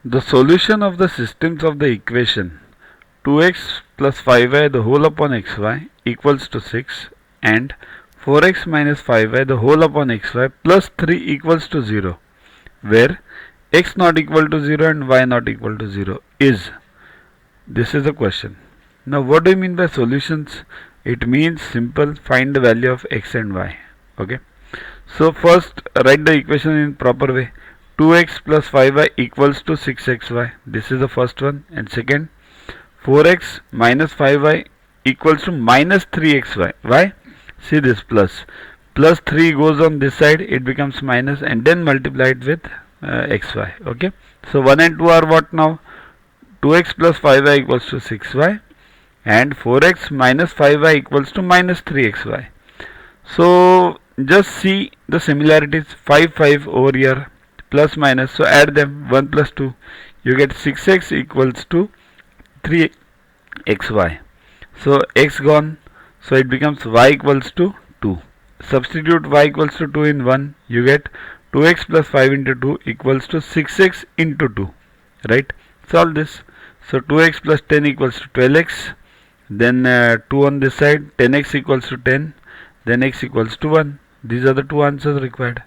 The solution of the systems of the equation 2x plus 5y the whole upon xy equals to 6 and 4x minus 5y the whole upon xy plus 3 equals to 0, where x not equal to 0 and y not equal to 0 is. This is the question. Now what do you mean by solutions? It means simple, find the value of x and y. Okay. So first write the equation in proper way. 2x plus 5y equals to 6xy. This is the first one. And second, 4x minus 5y equals to minus 3xy. Why? See this plus. Plus 3 goes on this side, it becomes minus, and then multiply it with xy. Okay. So 1 and 2 are what now? 2x plus 5y equals to 6y and 4x minus 5y equals to minus 3xy. So just see the similarities. 5 5 over here, plus minus, so add them. 1 plus 2, you get 6x equals to 3xy. So x gone, so it becomes y equals to 2. Substitute y equals to 2 in 1, you get 2x plus 5 into 2 equals to 6x into 2, right? Solve this. So 2x plus 10 equals to 12x, then 2 on this side, 10x equals to 10, then x equals to 1. These are the two answers required.